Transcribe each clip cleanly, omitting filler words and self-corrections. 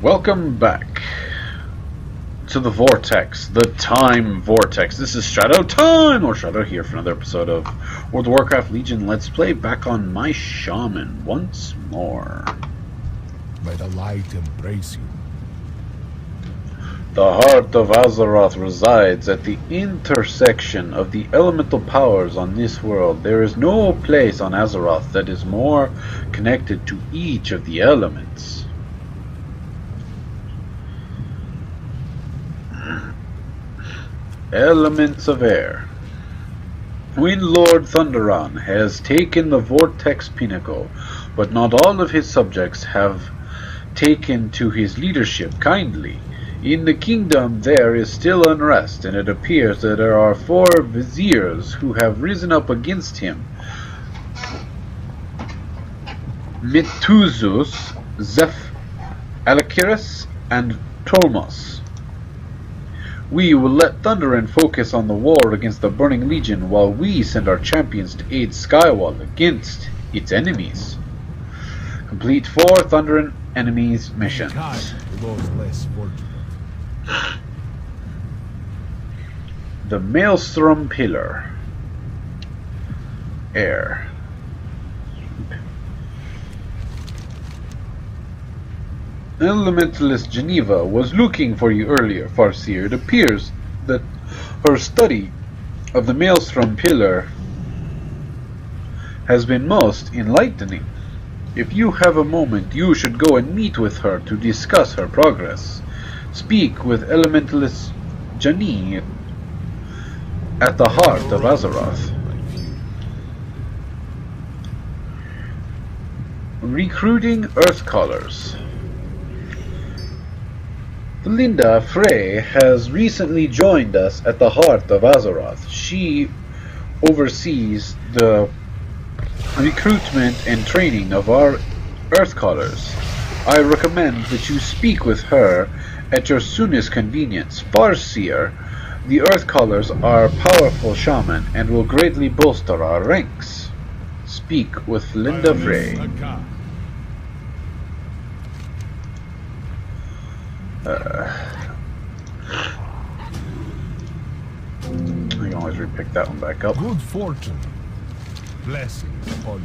Welcome back to the Vortex, the Time Vortex. This is Shadow Time, or Shadow here for another episode of World of Warcraft Legion Let's Play, back on my Shaman once more. May the light embrace you. The heart of Azeroth resides at the intersection of the elemental powers on this world. There is no place on Azeroth that is more connected to each of the elements. Elements of air. Wind Lord Thunderon has taken the Vortex Pinnacle, but not all of his subjects have taken to his leadership kindly. In the kingdom there is still unrest, and it appears that there are 4 viziers who have risen up against him. Mituzus, Zeph, Alakiris, and Tolmos. We will let Thunderon focus on the war against the Burning Legion, while we send our champions to aid Skywall against its enemies. Complete 4 Thunderon enemies missions. The Maelstrom Pillar. Air. Elementalist Geneva was looking for you earlier, Farseer. It appears that her study of the Maelstrom Pillar has been most enlightening. If you have a moment, you should go and meet with her to discuss her progress. Speak with Elementalist Jani at the heart of Azeroth. Recruiting Earthcallers. Linda Frey has recently joined us at the heart of Azeroth. She oversees the recruitment and training of our Earthcallers. I recommend that you speak with her at your soonest convenience. Farseer, the Earthcallers are powerful shaman and will greatly bolster our ranks. Speak with Linda Frey. I can always repick that one back up. Good fortune. Blessings upon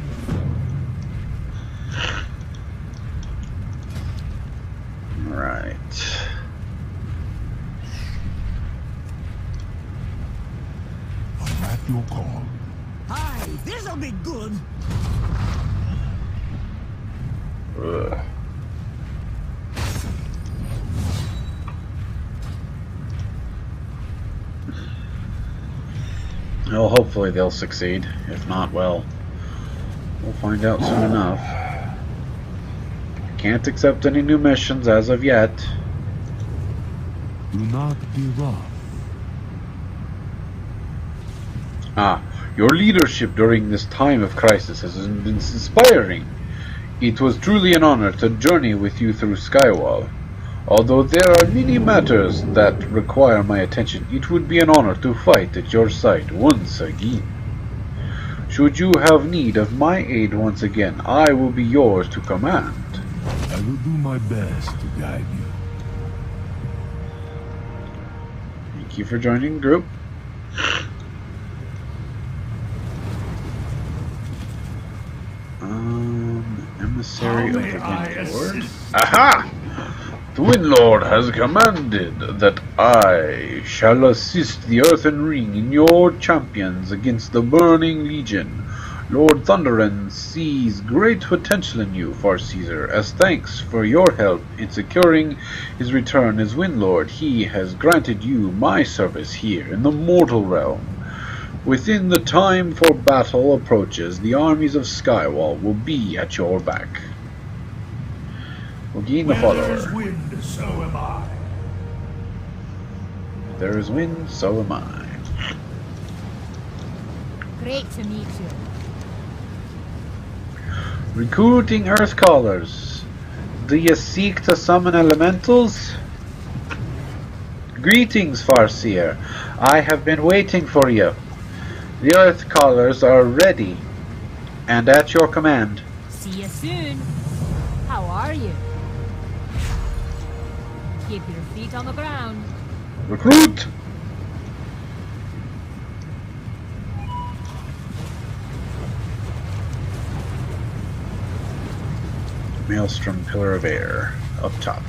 you. Right. I'm at your call. Hi, this'll be good. Ugh. Well, hopefully they'll succeed. If not, well, we'll find out soon enough. Can't accept any new missions as of yet. Do not give up. Your leadership during this time of crisis has been inspiring. It was truly an honor to journey with you through Skywall. Although there are many matters that require my attention, it would be an honor to fight at your side once again. Should you have need of my aid once again, I will be yours to command. I will do my best to guide you. Thank you for joining the group. Emissary of the Wind Lord. Aha! The Wind Lord has commanded that I shall assist the Earthen Ring in your champions against the Burning Legion. Lord Thunderon sees great potential in you, Farseer. As thanks for your help in securing his return as Wind Lord, he has granted you my service here in the mortal realm. Within the time for battle approaches, the armies of Skywall will be at your back. We'll gain the follower. There is wind, so am I. There is wind, so am I. Great to meet you. Recruiting Earthcallers. Do you seek to summon elementals? Greetings, Farseer. I have been waiting for you. The Earthcallers are ready and at your command. See you soon. How are you? Keep your feet on the ground. Recruit! Maelstrom Pillar of Air. Up top.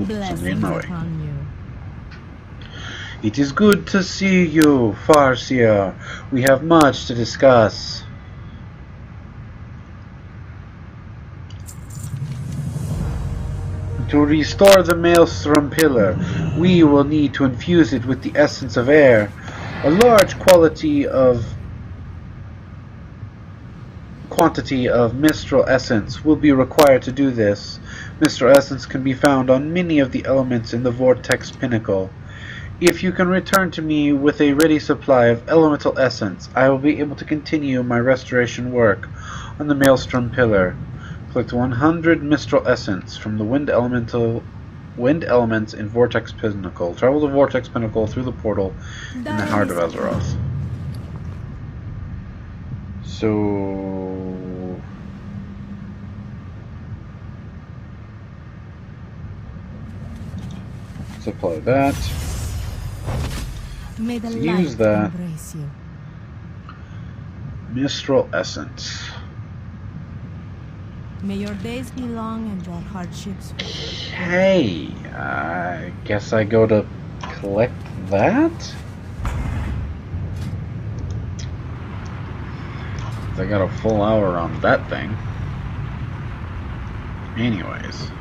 Blessings upon you. It is good to see you, Farseer. We have much to discuss. To restore the Maelstrom Pillar, we will need to infuse it with the essence of air. A large quantity of Mistral Essence will be required to do this. Mistral Essence can be found on many of the elements in the Vortex Pinnacle. If you can return to me with a ready supply of Elemental Essence, I will be able to continue my restoration work on the Maelstrom Pillar. Collect 100 Mistral Essence from the Wind Elements in Vortex Pinnacle. Travel the Vortex Pinnacle through the portal in the heart of Azeroth. So... let's apply that. May the Let's light use that. embrace you. Mistral Essence. May your days be long and your hardships. Hey, I guess I go to collect that? I got a full hour on that thing. Anyways.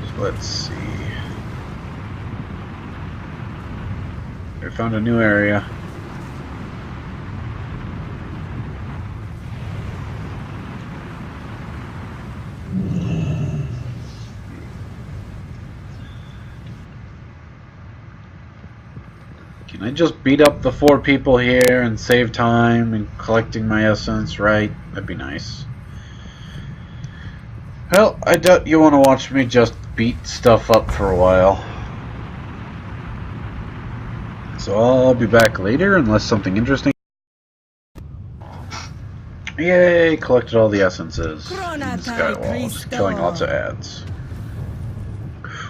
So let's see. I found a new area. Can I just beat up the 4 people here and save time in collecting my essence, right? That'd be nice. Well, I doubt you want to watch me just beat stuff up for a while. So I'll be back later unless something interesting. Yay, collected all the essences in the Skywall, just killing lots of ads.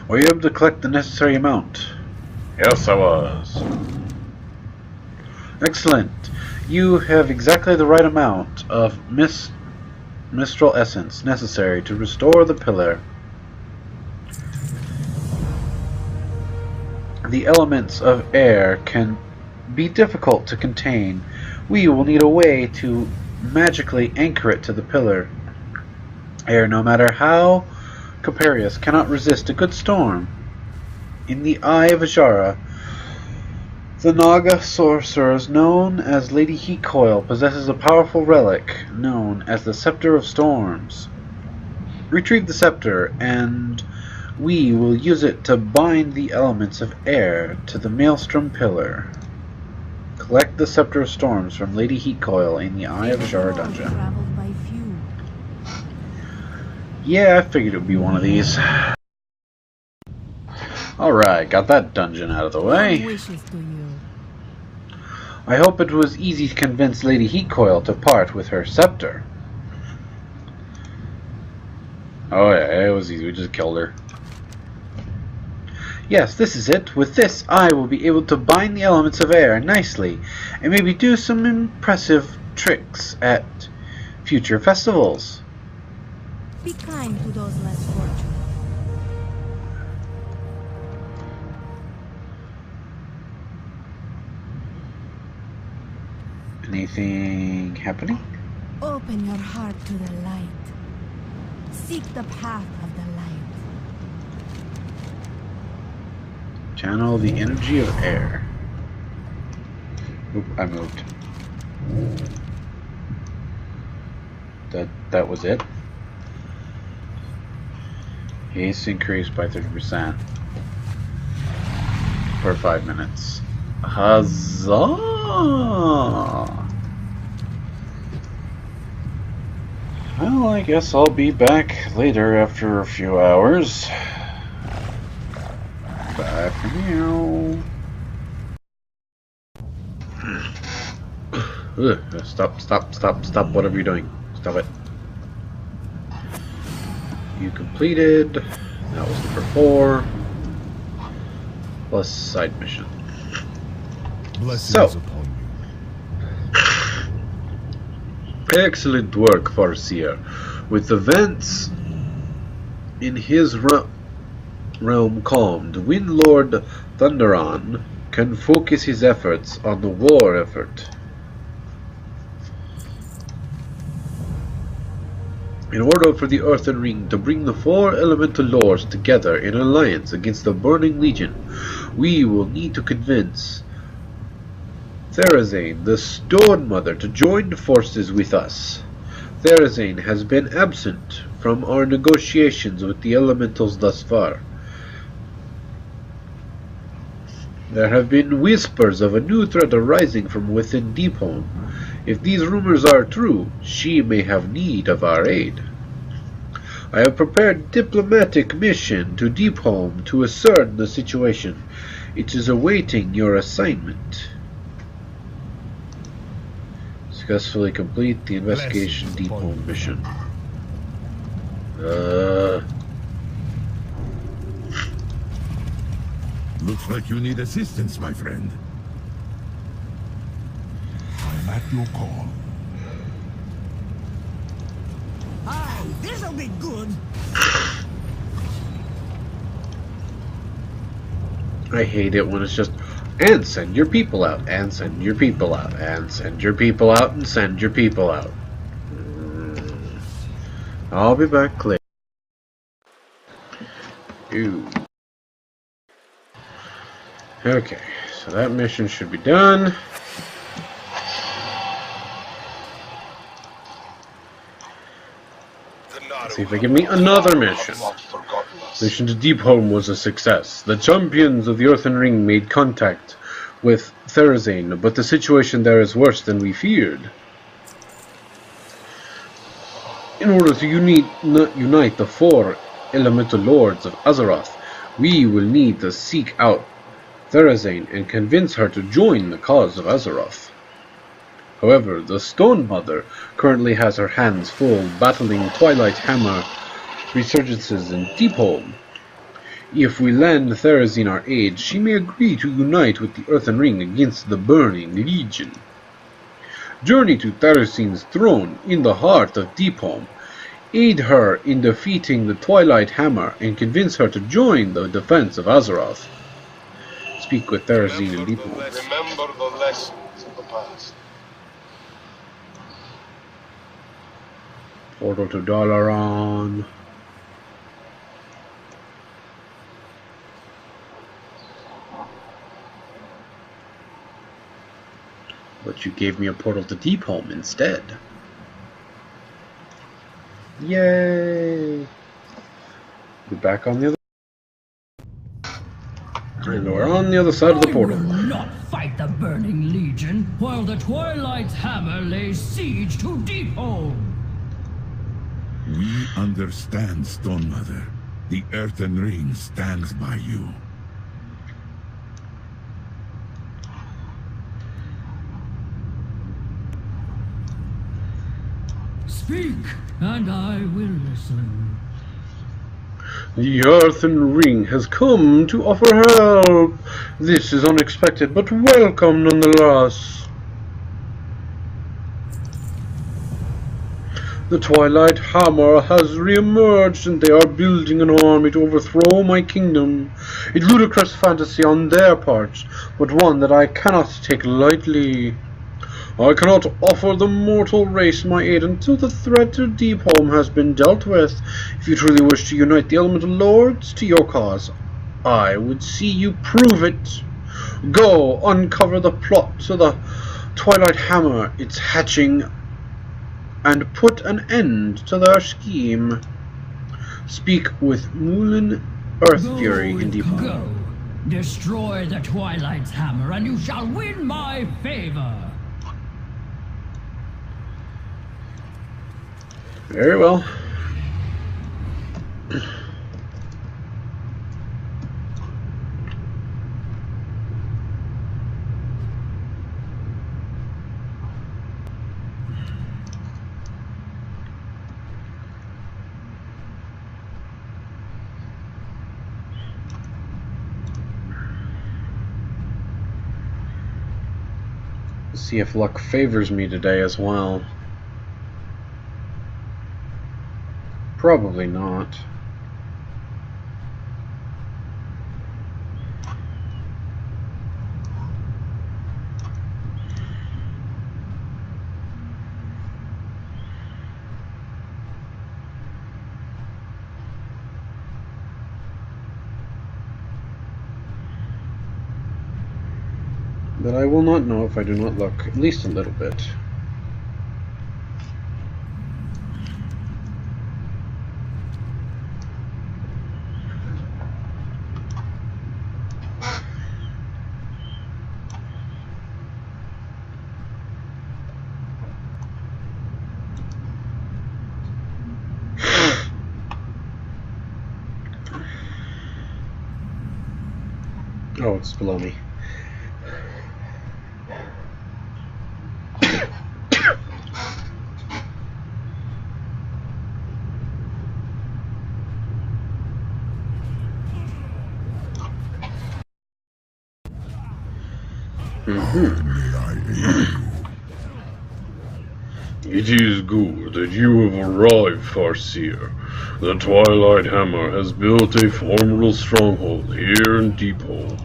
Were you able to collect the necessary amount? Yes, I was. Excellent. You have exactly the right amount of Mistral Essence necessary to restore the pillar. The elements of air can be difficult to contain. We will need a way to magically anchor it to the pillar. Air, no matter how capricious, cannot resist a good storm. In the Eye of Ajara, the Naga sorcerer known as Lady Heatcoil possesses a powerful relic known as the Scepter of Storms. Retrieve the scepter, and we will use it to bind the elements of air to the Maelstrom Pillar. Collect the Scepter of Storms from Lady Heatcoil in the Eye of Ajara dungeon. Yeah, I figured it would be one of these. Alright, got that dungeon out of the way. I hope it was easy to convince Lady Heatcoil to part with her scepter. Oh yeah, it was easy, we just killed her. Yes, this is it. With this, I will be able to bind the elements of air nicely, and maybe do some impressive tricks at future festivals. Be kind to those less fortunate. Anything happening? Open your heart to the light. Seek the path of the light. Channel the energy of air. Oop, I moved. That was it. Haste increased by 30% for 5 minutes. Huzzah! Ah. Well, I guess I'll be back later after a few hours. Bye for now. Stop, whatever you're doing. Stop it. You completed. That was number 4. Plus side mission. Blessings upon you. Excellent work, Farseer. With events in his realm calmed, Windlord Thunderon can focus his efforts on the war effort. In order for the Earthen Ring to bring the 4 elemental lords together in alliance against the Burning Legion, we will need to convince Therazane, the Stone Mother, to join forces with us. Therazane has been absent from our negotiations with the elementals thus far. There have been whispers of a new threat arising from within Deepholm. If these rumors are true, she may have need of our aid. I have prepared a diplomatic mission to Deepholm to ascertain the situation. It is awaiting your assignment. Successfully complete the investigation Deepholm mission. Looks like you need assistance, my friend. I'm at your call. Aye, this'll be good. I hate it when it's just, and send your people out, and send your people out, and send your people out, and send your people out. I'll be back later. Ew. Okay, so that mission should be done. Let's see if they give me another mission. Mission to Deepholm was a success. The champions of the Earthen Ring made contact with Therazane, but the situation there is worse than we feared. In order to unite the 4 elemental lords of Azeroth, we will need to seek out Therazane and convince her to join the cause of Azeroth. However, the Stone Mother currently has her hands full battling Twilight Hammer resurgences in Deepholm. If we lend Therazane our aid, she may agree to unite with the Earthen Ring against the Burning Legion. Journey to Therazine's throne in the heart of Deepholm. Aid her in defeating the Twilight Hammer and convince her to join the defense of Azeroth. Speak with Therazine in Deepholm. Remember the lessons of the past. Portal to Dalaran. But you gave me a portal to Deepholm instead. Yay! We're back on the other. And we're on the other side of the portal. I will not fight the Burning Legion while the Twilight's hammer lays siege to Deepholm. We understand, Stone Mother. The Earthen Ring stands by you. Speak, and I will listen. The Earthen Ring has come to offer help. This is unexpected, but welcome nonetheless. The Twilight Hammer has re-emerged, and they are building an army to overthrow my kingdom. A ludicrous fantasy on their part, but one that I cannot take lightly. I cannot offer the mortal race my aid until the threat to Deepholm has been dealt with. If you truly wish to unite the elemental lords to your cause, I would see you prove it. Go, uncover the plot to the Twilight Hammer, its hatching, and put an end to their scheme. Speak with Moulin Earthfury in Deepholm. Go. Destroy the Twilight's hammer, and you shall win my favor. Very well. See if luck favors me today as well. Probably not. But I will not know if I do not look at least a little bit. Oh, it's below me. It is good that you have arrived, Farseer. The Twilight Hammer has built a formidable stronghold here in Deepholm.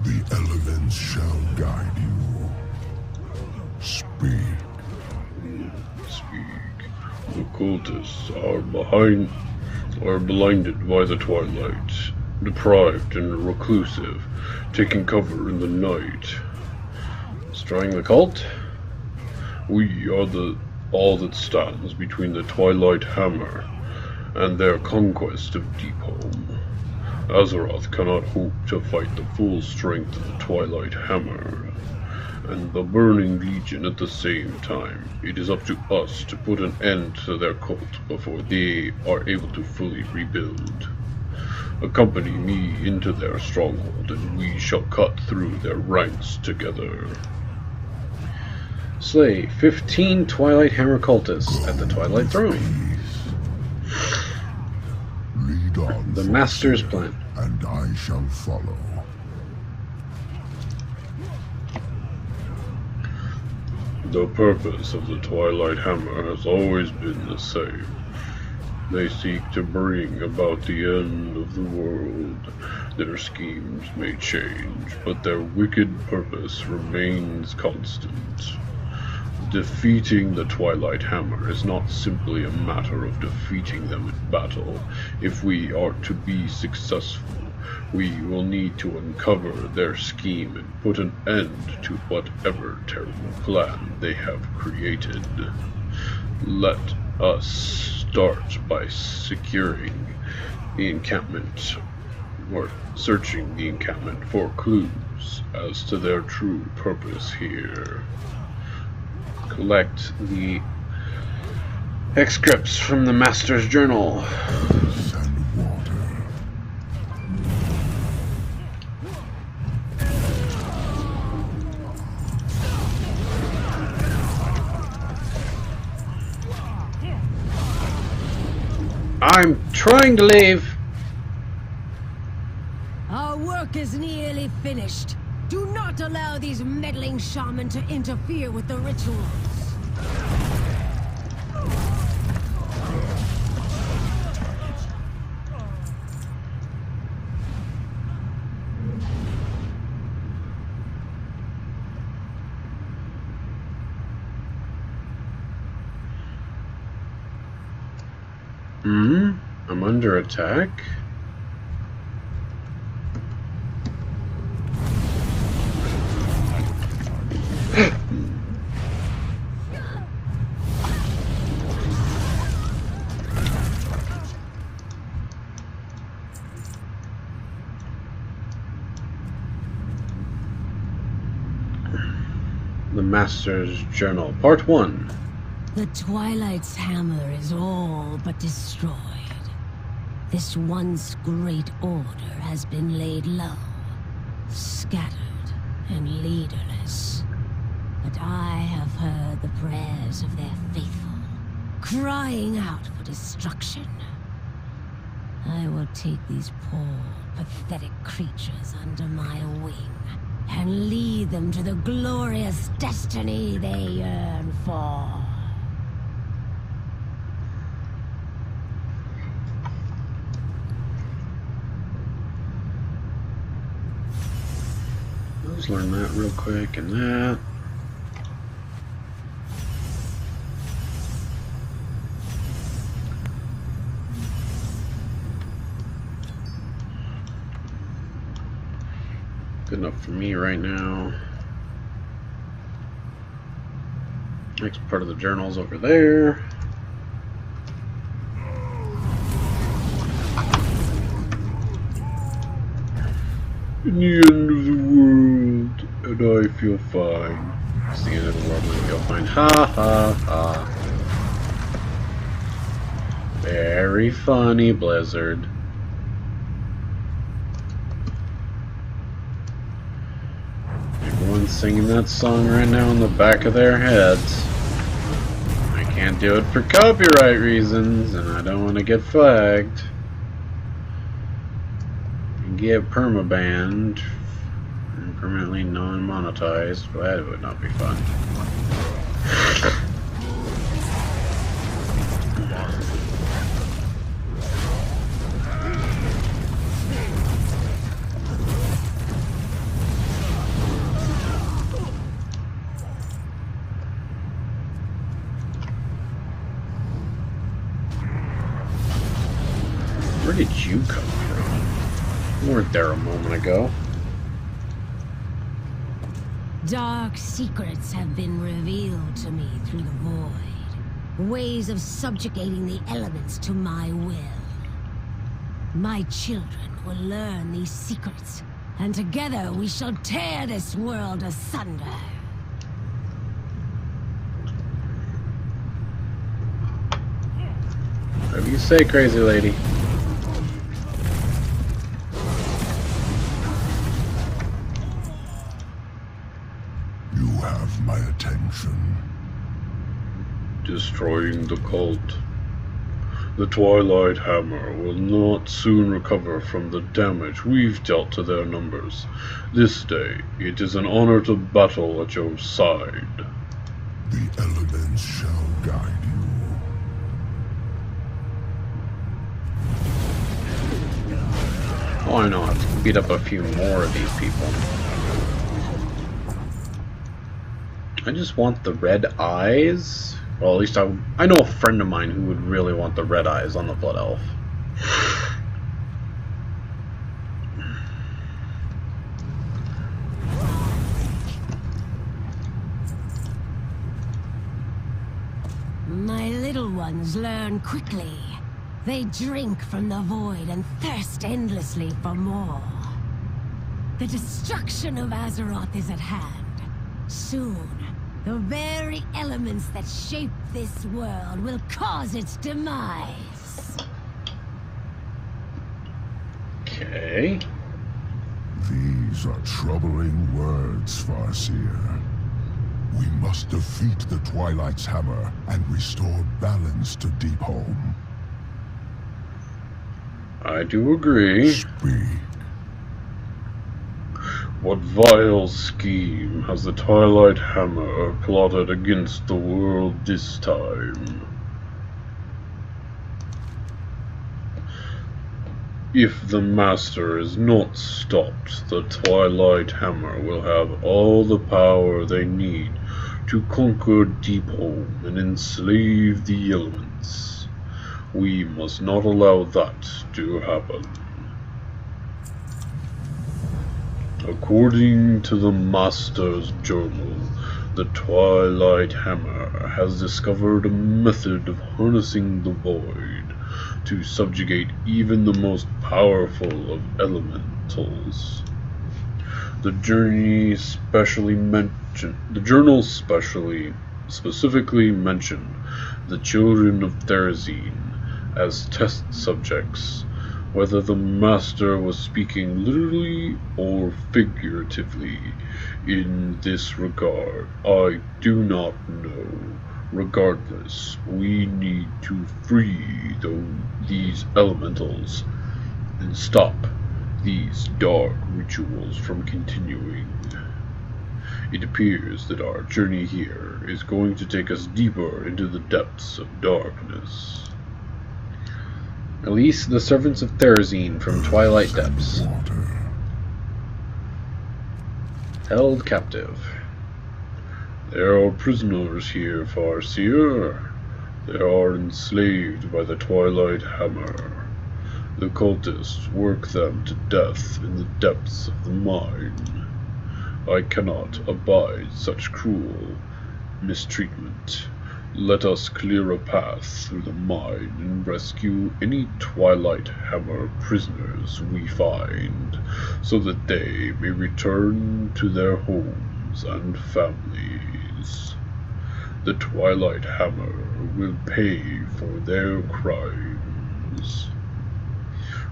The elements shall guide you. Speak. Speak. The cultists are blinded by the twilight, deprived and reclusive, taking cover in the night. Destroying the cult? We are all that stands between the Twilight Hammer and their conquest of Deepholm. Azeroth cannot hope to fight the full strength of the Twilight Hammer and the Burning Legion at the same time. It is up to us to put an end to their cult before they are able to fully rebuild. Accompany me into their stronghold, and we shall cut through their ranks together. Slay 15 Twilight Hammer cultists at the Twilight Throne. Lead on, The Master's plan. and I shall follow. The purpose of the Twilight Hammer has always been the same. They seek to bring about the end of the world. Their schemes may change, but their wicked purpose remains constant. Defeating the Twilight Hammer is not simply a matter of defeating them in battle. If we are to be successful, we will need to uncover their scheme and put an end to whatever terrible plan they have created. Let us start by securing the encampment, or searching the encampment for clues as to their true purpose here. Collect the excerpts from the Master's Journal. And water. I'm trying to leave. Our work is nearly finished. Do not allow these meddling shaman to interfere with the rituals. I'm under attack. The Master's Journal, Part 1. The Twilight's hammer is all but destroyed. This once great order has been laid low, scattered and leaderless. But I have heard the prayers of their faithful, crying out for destruction. I will take these poor, pathetic creatures under my wing and lead them to the glorious destiny they yearn for. Let's learn that real quick and that. Good enough for me right now. Next part of the journal's over there. In the end of the world, and I feel fine. It's the end of the world and I feel fine. Ha ha ha. Very funny, Blizzard. Everyone's singing that song right now in the back of their heads. I can't do it for copyright reasons, and I don't want to get flagged. Get permabanned and permanently non-monetized. Well, that would not be fun. Where did you come from? You weren't there a moment ago. Dark secrets have been revealed to me through the void. Ways of subjugating the elements to my will. My children will learn these secrets, and together we shall tear this world asunder. Whatever you say, crazy lady. My attention. Destroying the cult. The Twilight Hammer will not soon recover from the damage we've dealt to their numbers. This day, it is an honor to battle at your side. The elements shall guide you. Oh, I know, I have to beat up a few more of these people. I just want the red eyes. Well, at least I know a friend of mine who would really want the red eyes on the Blood Elf. My little ones learn quickly. They drink from the void and thirst endlessly for more. The destruction of Azeroth is at hand. Soon, the very elements that shape this world will cause its demise. Okay. These are troubling words, Farseer. We must defeat the Twilight's hammer and restore balance to Deepholm. I do agree. Speak. What vile scheme has the Twilight Hammer plotted against the world this time? If the Master is not stopped, the Twilight Hammer will have all the power they need to conquer Deepholm and enslave the elements. We must not allow that to happen. According to the Master's Journal, the Twilight Hammer has discovered a method of harnessing the void to subjugate even the most powerful of elementals. The journal specifically mentioned the children of Therazine as test subjects. Whether the master was speaking literally or figuratively in this regard, I do not know. Regardless, we need to free these elementals and stop these dark rituals from continuing. It appears that our journey here is going to take us deeper into the depths of darkness. Release the servants of Therazine from Twilight Depths. Held captive. There are prisoners here, Farseer. They are enslaved by the Twilight Hammer. The cultists work them to death in the depths of the mine. I cannot abide such cruel mistreatment. Let us clear a path through the mine and rescue any Twilight Hammer prisoners we find, so that they may return to their homes and families. The Twilight Hammer will pay for their crimes.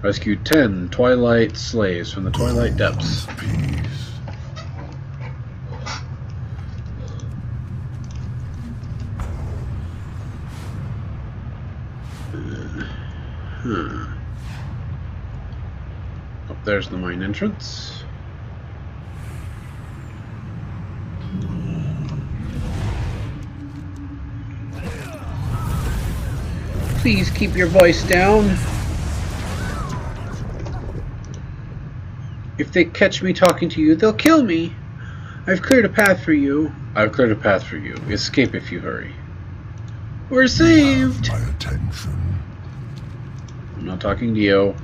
Rescue 10 Twilight slaves from the Twilight Depths. Up there's the mine entrance. Please keep your voice down. If they catch me talking to you, they'll kill me. I've cleared a path for you. I've cleared a path for you. Escape if you hurry. We're saved. My attention. I'm not talking to you.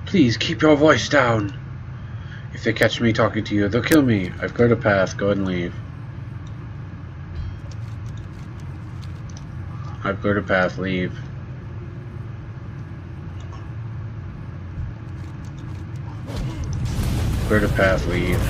Please keep your voice down. If they catch me talking to you, they'll kill me. I've cleared a path. Go ahead and leave. I've cleared a path. Leave. Cleared a path. Leave.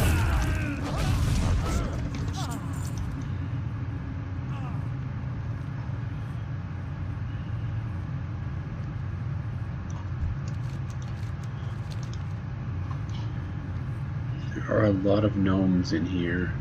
There are a lot of gnomes in here.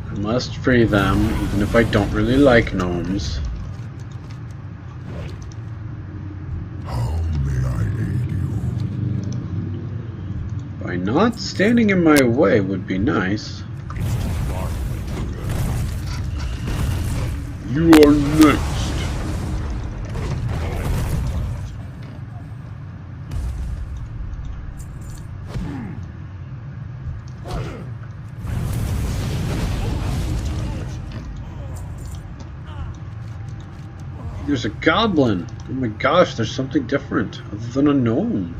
I must free them, even if I don't really like gnomes. Not standing in my way would be nice. You are next. There's a goblin. Oh my gosh, there's something different other than a gnome.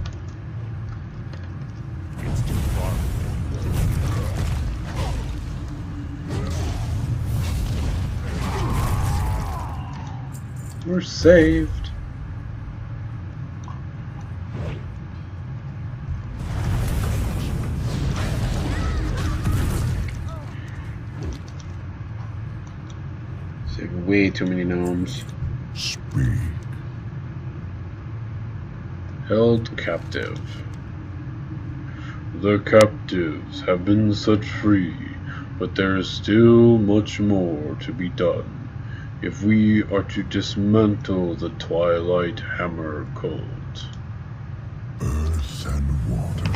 We're saved. Saved way too many gnomes. Speak. Held captive. The captives have been set free, but there is still much more to be done if we are to dismantle the Twilight Hammer cult. Earth and water.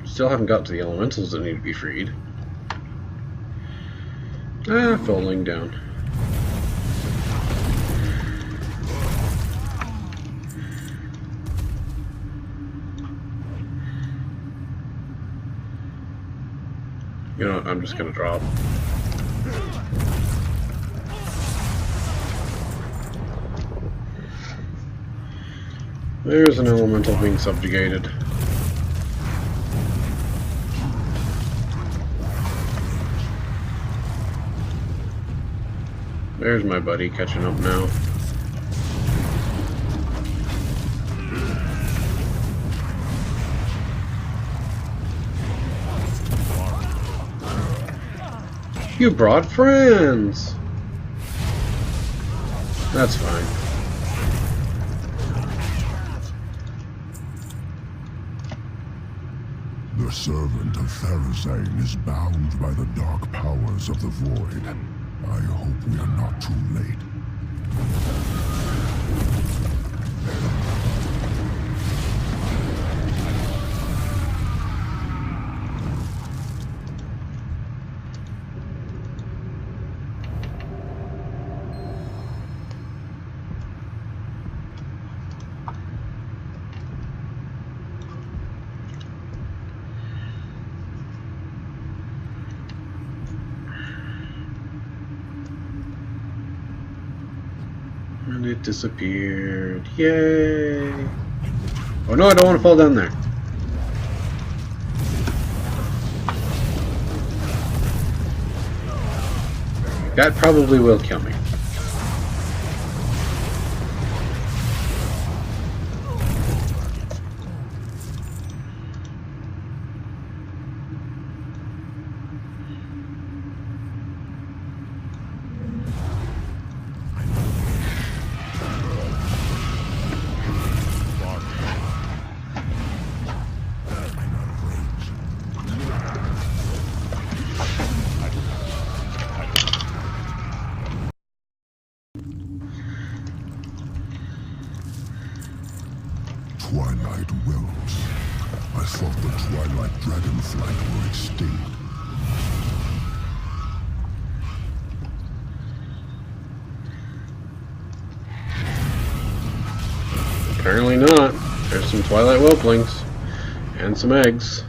Still haven't got to the elementals that need to be freed. Falling down. You know what, I'm just gonna drop. There's an elemental being subjugated. There's my buddy catching up now. You brought friends! That's fine. The servant of Therazane is bound by the dark powers of the void. I hope we are not too late. And it disappeared. Yay! Oh no, I don't want to fall down there. That probably will kill me. Twilight wilts. I thought the Twilight Dragonflight were extinct. Apparently not. There's some Twilight Whelplings. And some eggs.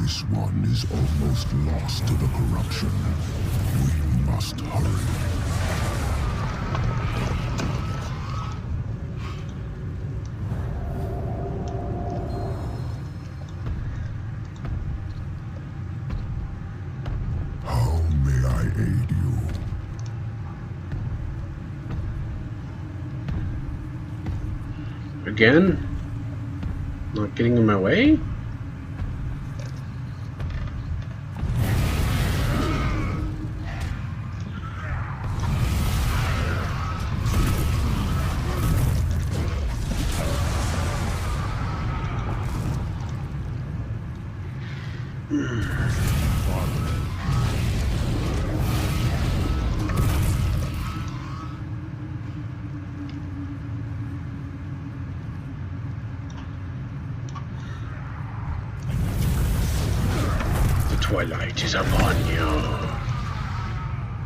This one is almost lost to the corruption. We must hurry. How may I aid you? Again? Not getting in my way? Twilight is upon you.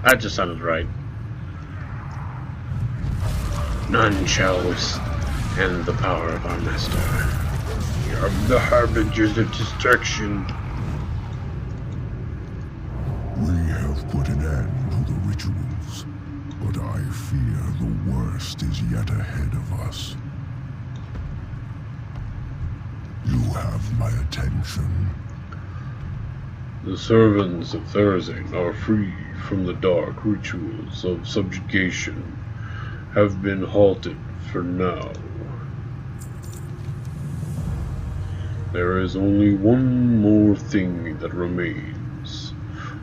That just sounded right. None shall withstand the power of our master. We are the harbingers of destruction. We have put an end to the rituals, but I fear the worst is yet ahead of us. You have my attention. The servants of Therazane are free from the dark rituals of subjugation, have been halted for now. There is only one more thing that remains.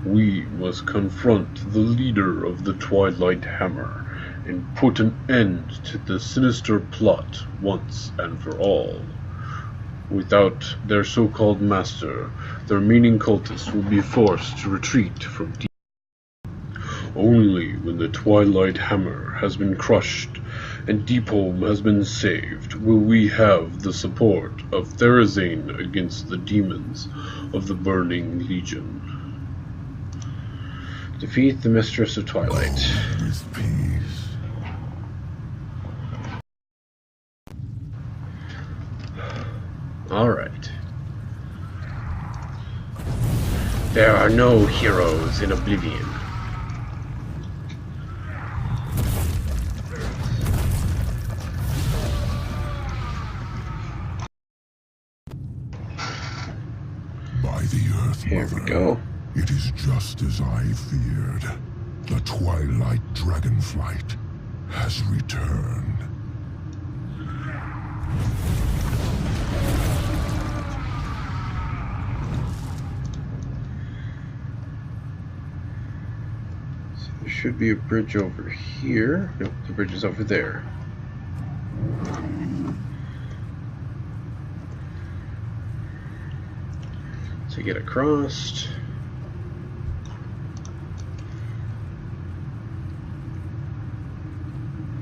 We must confront the leader of the Twilight Hammer and put an end to the sinister plot once and for all. Without their so-called master, their meaning cultists will be forced to retreat from deep. Only when the Twilight Hammer has been crushed and Deepholm has been saved will we have the support of Therazane against the demons of the Burning Legion. Defeat the Mistress of Twilight. With peace. Alright. There are no heroes in Oblivion. By the Earth Here we Mother, go. it is just as I feared. The Twilight Dragonflight has returned. So there should be a bridge over here. Nope, the bridge is over there. To get across.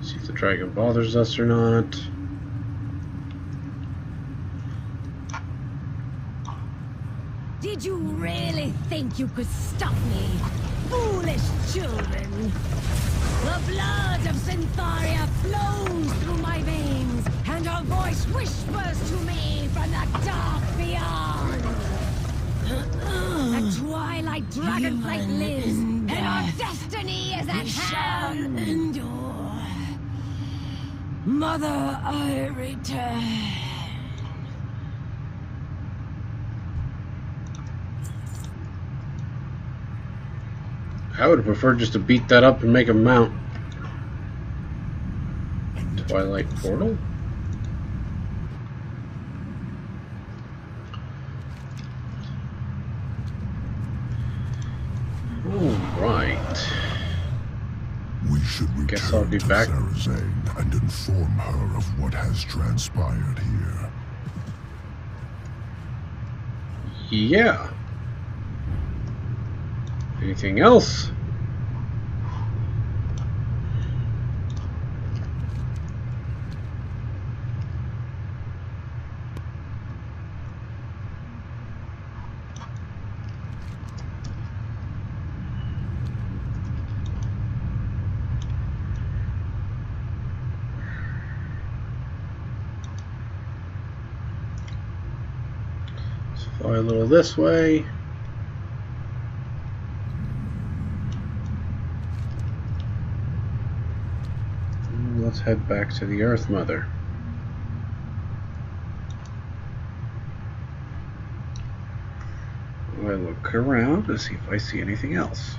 See if the dragon bothers us or not. Did you really think you could stop me? Foolish children! The blood of Syntharia flows through my veins, and her voice whispers to me from the dark beyond. The Twilight Dragonflight lives, and our destiny is at hand. Endure. Mother, I return. I would prefer just to beat that up and make a mount. Twilight Portal? Alright. We should Guess I'll return be to back. Therazane and inform her of what has transpired here. Yeah. Anything else? Let's fly a little this way. Let's head back to the Earth Mother. I look around to see if I see anything else.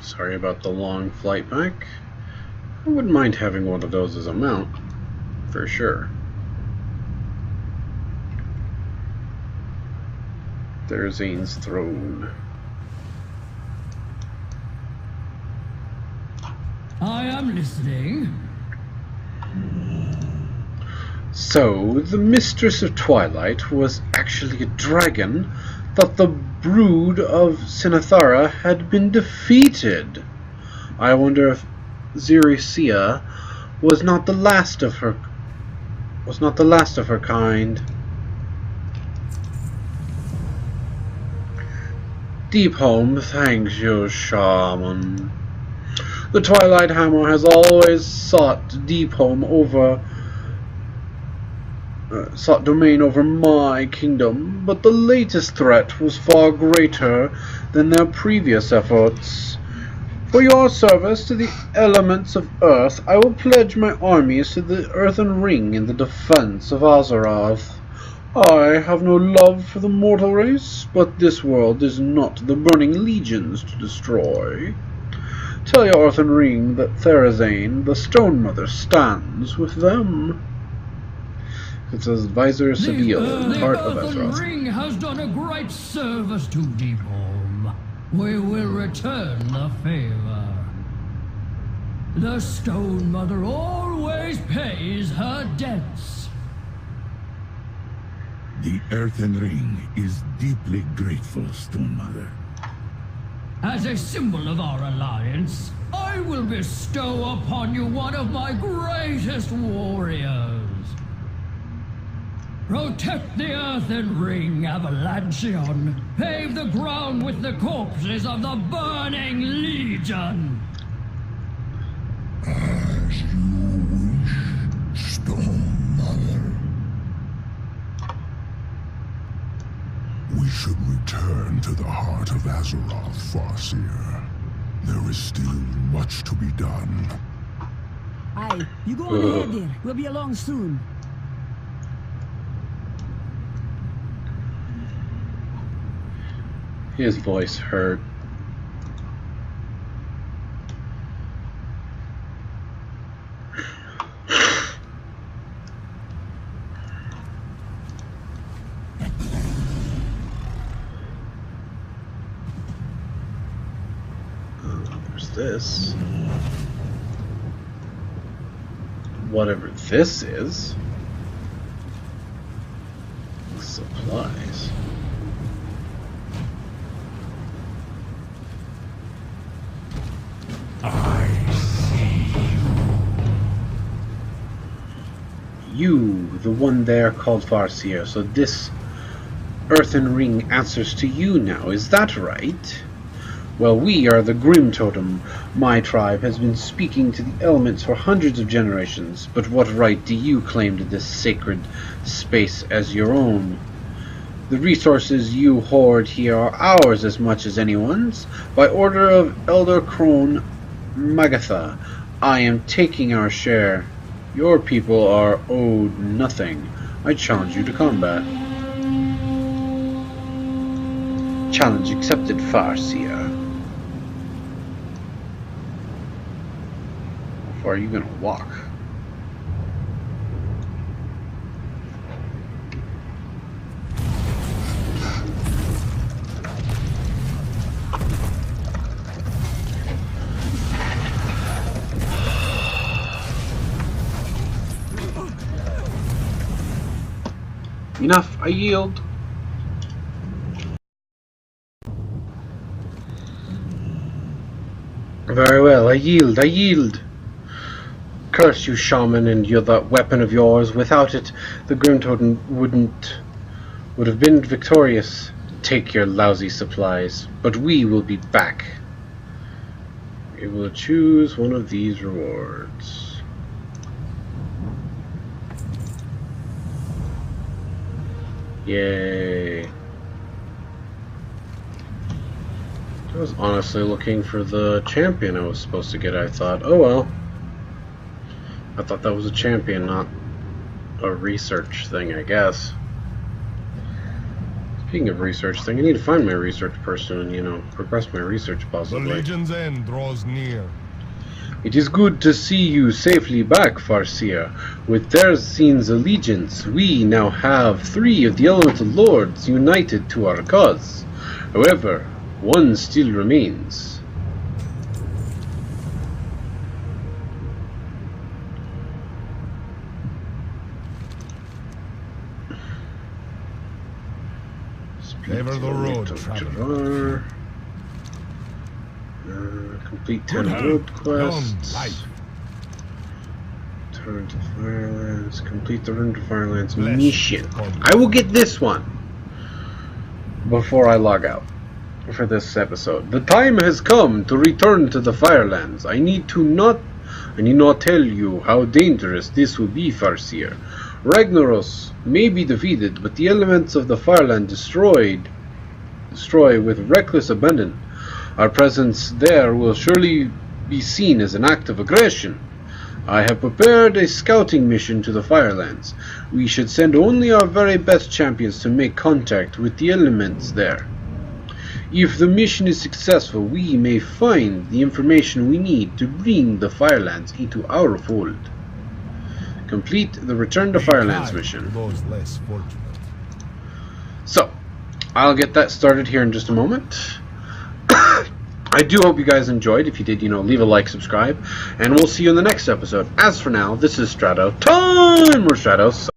Sorry about the long flight back. I wouldn't mind having one of those as a mount, for sure. Therazane's throne. I am listening. So, the Mistress of Twilight was actually a dragon. Thought the brood of Syntharia had been defeated. I wonder if Xerxia was not the last of her kind. Deepholm thanks you, Shaman. The Twilight Hammer has always sought domain over my kingdom, but the latest threat was far greater than their previous efforts. For your service to the elements of Earth, I will pledge my armies to the Earthen Ring in the defense of Azeroth. I have no love for the mortal race, but this world is not the Burning Legions to destroy. Tell your earthen ring that Therazane, the Stone Mother, stands with them. It says Advisor Seville, part of The earthen Azeroth. ring has done a great service to Deepholm. We will return the favor. The Stone Mother always pays her debts. The earthen ring is deeply grateful, Stone Mother. As a symbol of our alliance, I will bestow upon you one of my greatest warriors. Protect the earthen ring, Avalancheon. Pave the ground with the corpses of the Burning Legion. As you wish, Stone Mother. We should return to the heart of Azeroth, Farseer. There is still much to be done. Aye, you go on ahead there. We'll be along soon. His voice hurt. There's this. Whatever this is. Supplies. You, the one there called Farseer, so this earthen ring answers to you now, is that right? Well, we are the Grim Totem. My tribe has been speaking to the elements for hundreds of generations, but what right do you claim to this sacred space as your own? The resources you hoard here are ours as much as anyone's. By order of Elder Crone Magatha, I am taking our share. Your people are owed nothing. I challenge you to combat. Challenge accepted, Farseer. How far are you gonna walk? Enough, I yield. Very well, I yield. Curse you, Shaman, and that weapon of yours. Without it, the Grim Totem would have been victorious. Take your lousy supplies, but we will be back. We will choose one of these rewards. Yay. I was honestly looking for the champion I was supposed to get, I thought. Oh well. I thought that was a champion, not a research thing, I guess. Speaking of research thing, I need to find my research person and, you know, progress my research possibly. The Legion's end draws near. It is good to see you safely back, Farseer. With Therazine's allegiance, we now have 3 of the Elemental Lords united to our cause. However, one still remains. Favor the road, traveler. Complete 10 road quests. Turn to Firelands. Complete the Return to Firelands mission. I will get this one before I log out for this episode. The time has come to return to the Firelands. I need not tell you how dangerous this will be, Farseer. Ragnaros may be defeated, but the elements of the Fireland destroy with reckless abandon. Our presence there will surely be seen as an act of aggression. I have prepared a scouting mission to the Firelands. We should send only our very best champions to make contact with the elements there. If the mission is successful, we may find the information we need to bring the Firelands into our fold. Complete the Return to Firelands mission. Those less fortunate. So, I'll get that started here in just a moment. I do hope you guys enjoyed. If you did, leave a like, subscribe, and we'll see you in the next episode. As for now, this is Strato. Time! We're Stratos.